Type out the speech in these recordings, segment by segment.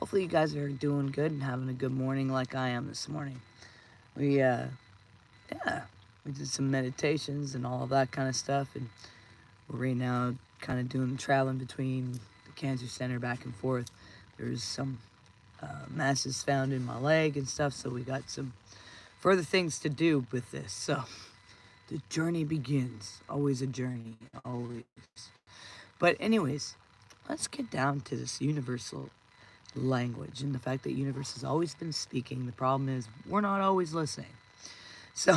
Hopefully you guys are doing good and having a good morning like I am this morning. Yeah, we did some meditations and all of that kind of stuff, and we're right now kind of doing traveling between the cancer center back and forth. There's some masses found in my leg and stuff, so we got some further things to do with this. So the journey begins. Always a journey, always. But anyways, let's get down to this universal language and the fact that universe has always been speaking. The problem is we're not always listening. So,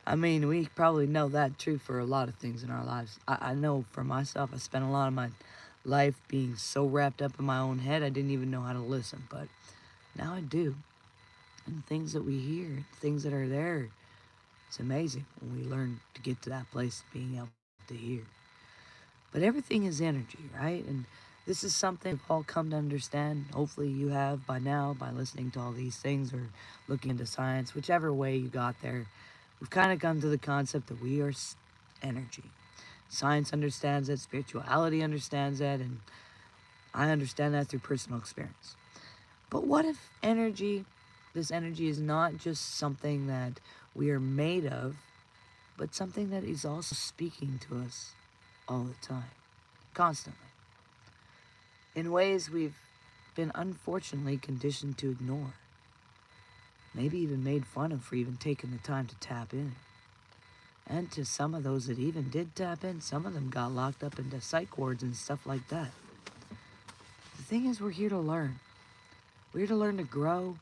I mean, we probably know that true for a lot of things in our lives. I know for myself, I spent a lot of my life being so wrapped up in my own head, I didn't even know how to listen. But now I do. And things that we hear, things that are there, it's amazing when we learn to get to that place of being able to hear. But everything is energy, right? And this is something we've all come to understand. Hopefully, you have by now, by listening to all these things or looking into science, whichever way you got there. We've kind of come to the concept that we are energy. Science understands it, spirituality understands that, and I understand that through personal experience. But what if this energy is not just something that we are made of, but something that is also speaking to us all the time, constantly, in ways we've been unfortunately conditioned to ignore, maybe even made fun of for even taking the time to tap in. And to some of those that even did tap in, some of them got locked up into psych wards and stuff like that. The thing is, we're here to learn. We're here to learn to grow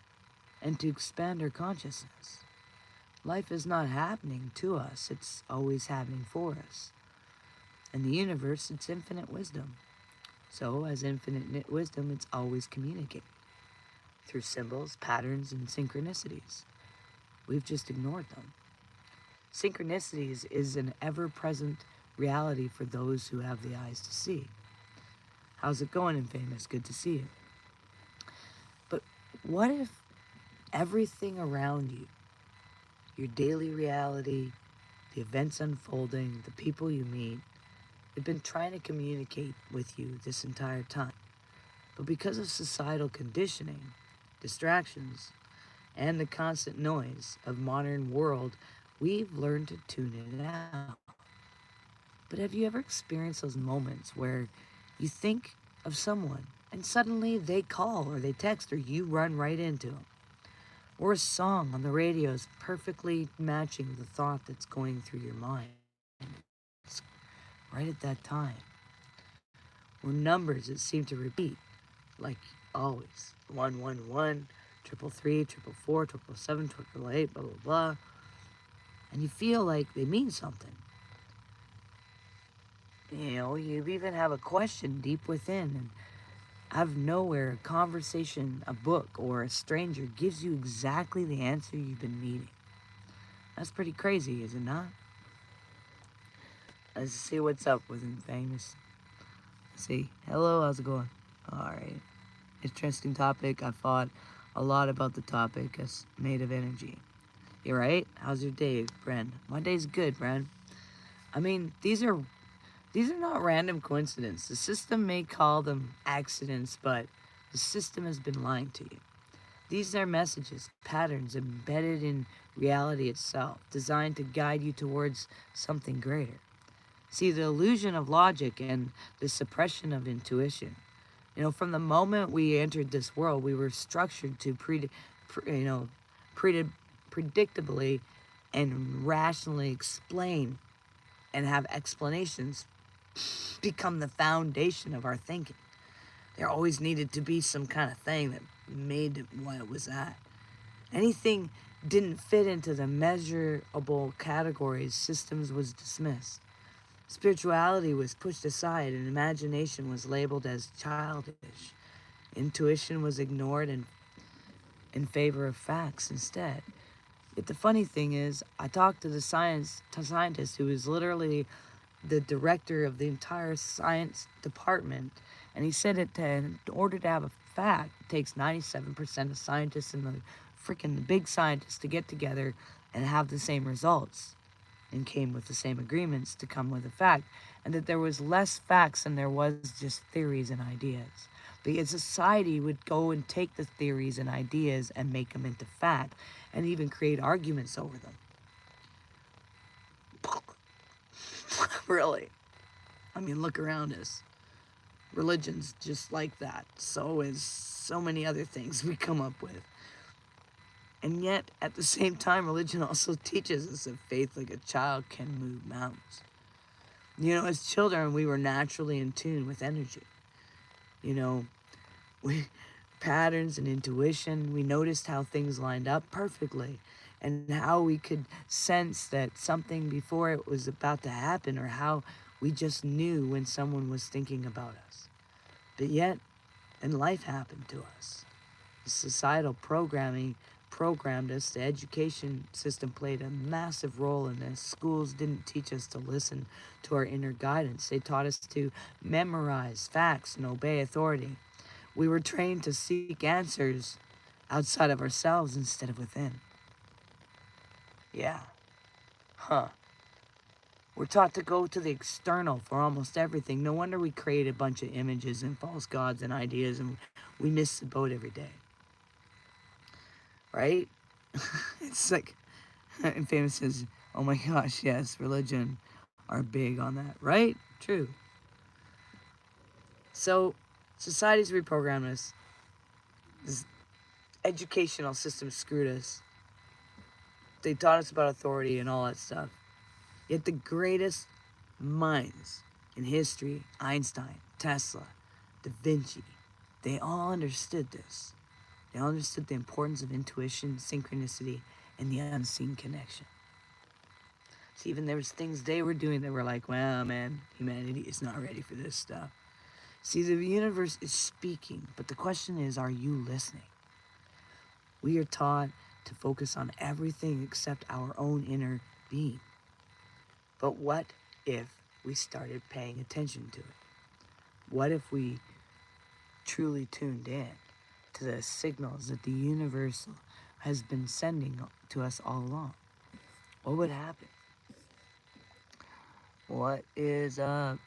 and to expand our consciousness. Life is not happening to us, it's always happening for us. In the universe, it's infinite wisdom. So, as infinite wisdom, it's always communicating through symbols, patterns, and synchronicities. We've just ignored them. Synchronicities is an ever-present reality for those who have the eyes to see. How's it going, Infamous? Good to see you. But what if everything around you, your daily reality, the events unfolding, the people you meet, they've been trying to communicate with you this entire time. But because of societal conditioning, distractions, and the constant noise of modern world, we've learned to tune it out. But have you ever experienced those moments where you think of someone and suddenly they call or they text or you run right into them? Or a song on the radio is perfectly matching the thought that's going through your mind right at that time. Or numbers that seem to repeat, like always. 111, 333, 444, 777, 888, blah, blah, blah. And you feel like they mean something. You know, you even have a question deep within, and out of nowhere, a conversation, a book, or a stranger gives you exactly the answer you've been needing. That's pretty crazy, is it not? Let's see what's up with him, famous. Let's see. Hello, how's it going? Alright. Interesting topic. I thought a lot about the topic as made of energy. You right? How's your day, Bren? My day's good, Bren. I mean, these are not random coincidences. The system may call them accidents, but the system has been lying to you. These are messages, patterns embedded in reality itself, designed to guide you towards something greater. See, the illusion of logic and the suppression of intuition. You know, from the moment we entered this world, we were structured to predictably and rationally explain and have explanations become the foundation of our thinking. There always needed to be some kind of thing that made it what it was at. Anything didn't fit into the measurable categories, systems was dismissed. Spirituality was pushed aside and imagination was labeled as childish. Intuition was ignored and in favor of facts instead. Yet the funny thing is, I talked to the scientist who is literally the director of the entire science department, and he said that in order to have a fact, it takes 97% of scientists and the big scientists to get together and have the same results and came with the same agreements to come with a fact, and that there was less facts than there was just theories and ideas. But yet society would go and take the theories and ideas and make them into fact and even create arguments over them. Really. I mean, look around us. Religion's just like that. So is so many other things we come up with. And yet, at the same time, religion also teaches us that faith like a child can move mountains. You know, as children, we were naturally in tune with energy. You know, we patterns and intuition. We noticed how things lined up perfectly and how we could sense that something before it was about to happen, or how we just knew when someone was thinking about us. But yet, and life happened to us. The societal programming programmed us. The education system played a massive role in this. Schools didn't teach us to listen to our inner guidance. They taught us to memorize facts and obey authority. We were trained to seek answers outside of ourselves instead of within. Yeah. Huh. We're taught to go to the external for almost everything. No wonder we create a bunch of images and false gods and ideas, and we miss the boat every day. Right? It's like, and Famous says, oh my gosh, yes, religion are big on that. Right? True. So, society's reprogrammed us. This educational system screwed us. They taught us about authority and all that stuff. Yet the greatest minds in history, Einstein, Tesla, Da Vinci, they all understood this. They all understood the importance of intuition, synchronicity, and the unseen connection. See, even there was things they were doing that were like, well, man, humanity is not ready for this stuff. See, the universe is speaking, but the question is, are you listening? We are taught to focus on everything except our own inner being. But what if we started paying attention to it? What if we truly tuned in to the signals that the universe has been sending to us all along? What would happen? What is up?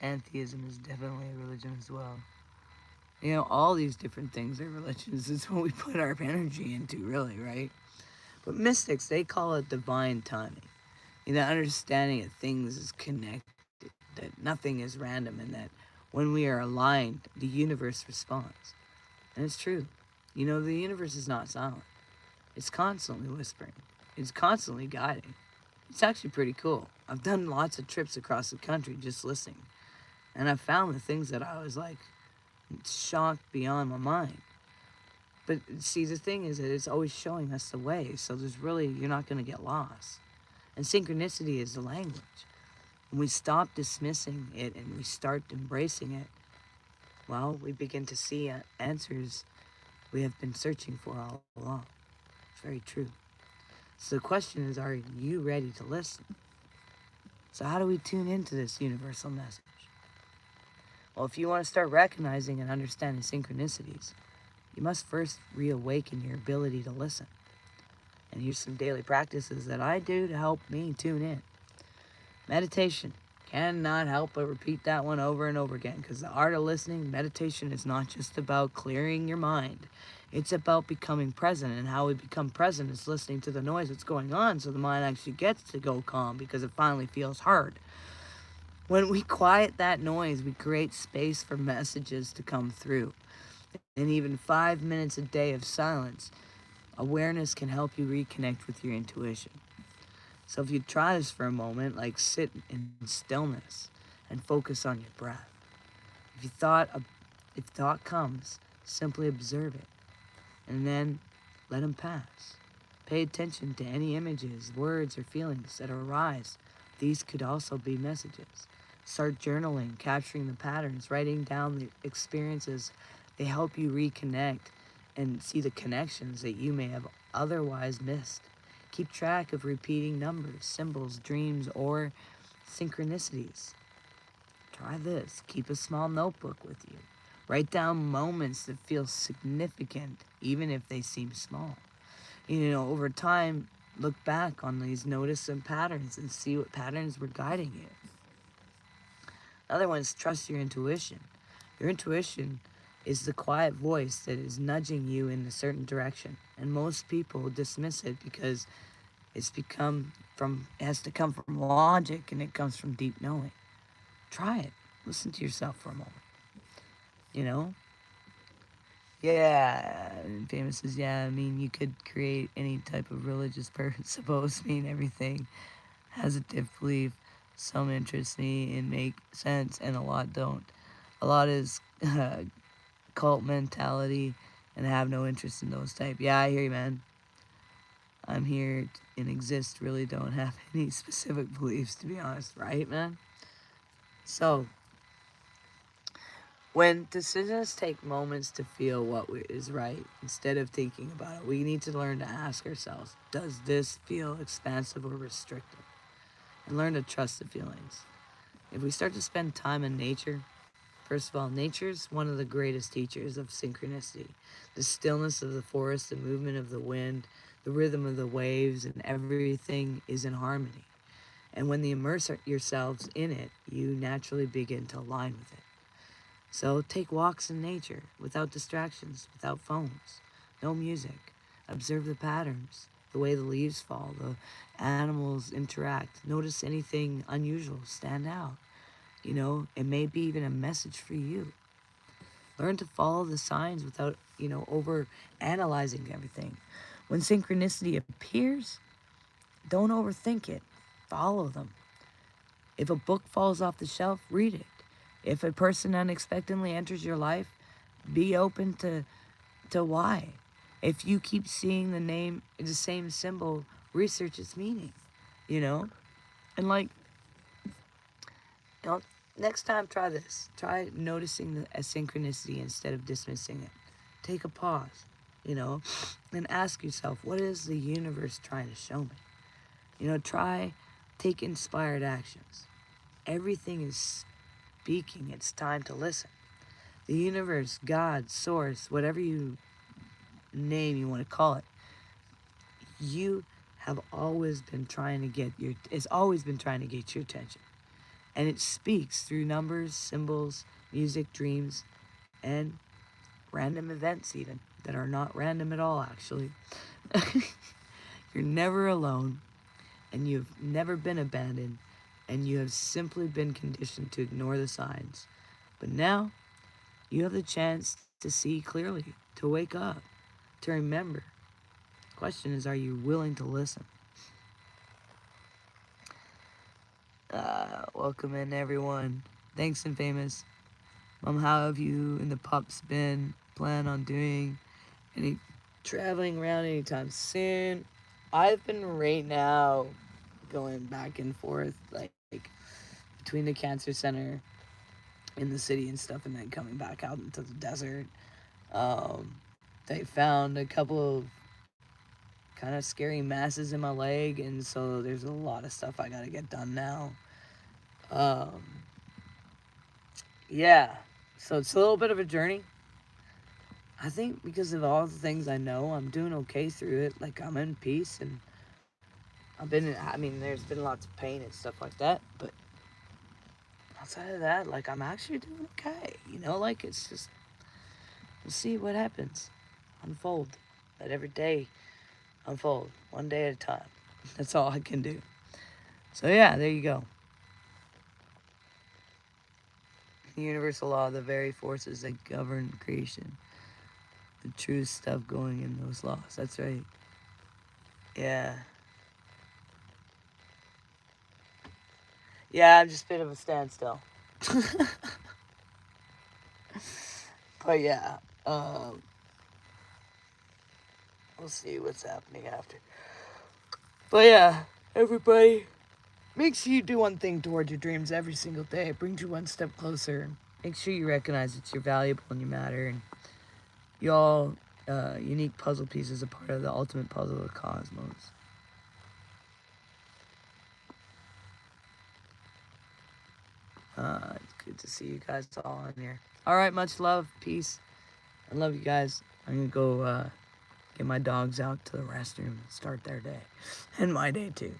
Atheism is definitely a religion as well. You know, all these different things are religions. It's what we put our energy into, really, right? But mystics, they call it divine timing. You know, understanding that things is connected, that nothing is random, and that when we are aligned, the universe responds. And it's true. You know, the universe is not silent. It's constantly whispering. It's constantly guiding. It's actually pretty cool. I've done lots of trips across the country just listening. And I've found the things that I was like shocked beyond my mind. But see, the thing is that it's always showing us the way. So you're not going to get lost. And synchronicity is the language. When we stop dismissing it and we start embracing it, well, we begin to see answers we have been searching for all along. It's very true. So the question is, are you ready to listen? So how do we tune into this universal message? Well, if you want to start recognizing and understanding synchronicities, you must first reawaken your ability to listen. And here's some daily practices that I do to help me tune in. Meditation. Cannot help but repeat that one over and over again, because the art of listening, meditation is not just about clearing your mind. It's about becoming present, and how we become present is listening to the noise that's going on so the mind actually gets to go calm because it finally feels heard. When we quiet that noise, we create space for messages to come through. And even 5 minutes a day of silence, awareness can help you reconnect with your intuition. So if you try this for a moment, like sit in stillness and focus on your breath. If thought comes, simply observe it and then let them pass. Pay attention to any images, words, or feelings that arise. These could also be messages. Start journaling, capturing the patterns, writing down the experiences. They help you reconnect and see the connections that you may have otherwise missed. Keep track of repeating numbers, symbols, dreams, or synchronicities. Try this. Keep a small notebook with you. Write down moments that feel significant, even if they seem small. You know, over time, look back on these notice and patterns and see what patterns were guiding you. Other ones, trust your intuition. Your intuition is the quiet voice that is nudging you in a certain direction. And most people dismiss it because it has to come from logic, and it comes from deep knowing. Try it. Listen to yourself for a moment. You know? Yeah, and Famous says, yeah, I mean, you could create any type of religious person, suppose, mean everything has a different belief. Some interest me and make sense, and a lot don't. A lot is cult mentality, and have no interest in those type. Yeah, I hear you, man. I'm here and exist, really don't have any specific beliefs, to be honest, right, man? So, when decisions take moments to feel what is right, instead of thinking about it, we need to learn to ask ourselves, does this feel expansive or restrictive? And learn to trust the feelings. If we start to spend time in nature, first of all, nature's one of the greatest teachers of synchronicity. The stillness of the forest, the movement of the wind, the rhythm of the waves, and everything is in harmony. And when you immerse yourselves in it, you naturally begin to align with it. So take walks in nature without distractions, without phones, no music. Observe the patterns, the way the leaves fall, the animals interact. Notice anything unusual stand out. You know, it may be even a message for you. Learn to follow the signs without, over analyzing everything. When synchronicity appears, don't overthink it. Follow them. If a book falls off the shelf, read it. If a person unexpectedly enters your life, be open to why. If you keep seeing the same symbol, research its meaning, you know? And you know, next time try this. Try noticing a synchronicity instead of dismissing it. Take a pause, and ask yourself, what is the universe trying to show me? Take inspired actions. Everything is speaking. It's time to listen. The universe, God, source, whatever you want to call it, you have always been trying to it's always been trying to get your attention. And it speaks through numbers, symbols, music, dreams, and random events even that are not random at all, actually. You're never alone, and you've never been abandoned, and you have simply been conditioned to ignore the signs. But now, you have the chance to see clearly, to wake up, to remember. The question is, are you willing to listen? Welcome in, everyone. Thanks, and Famous. How have you and the pups been? Plan on doing any traveling around anytime soon? I've been right now going back and forth, like between the cancer center in the city and stuff, and then coming back out into the desert. They found a couple of kind of scary masses in my leg, and so there's a lot of stuff I gotta get done now. Yeah, so it's a little bit of a journey. I think because of all the things I know, I'm doing okay through it. Like, I'm in peace, and there's been lots of pain and stuff like that, but outside of that, like, I'm actually doing okay. It's just, we'll see what happens. Unfold. Let every day unfold, one day at a time. That's all I can do. So yeah, there you go. The universal law, the very forces that govern creation. The true stuff going in those laws. That's right. Yeah. Yeah, I'm just a bit of a standstill. But yeah, we'll see what's happening after. But yeah, everybody, make sure you do one thing towards your dreams every single day. It brings you one step closer. Make sure you recognize that you're valuable and you matter, and you all unique puzzle pieces are part of the ultimate puzzle of the cosmos. It's good to see you guys all on here. All right, much love, peace. I love you guys. I'm gonna go get my dogs out to the restroom and start their day, and my day too.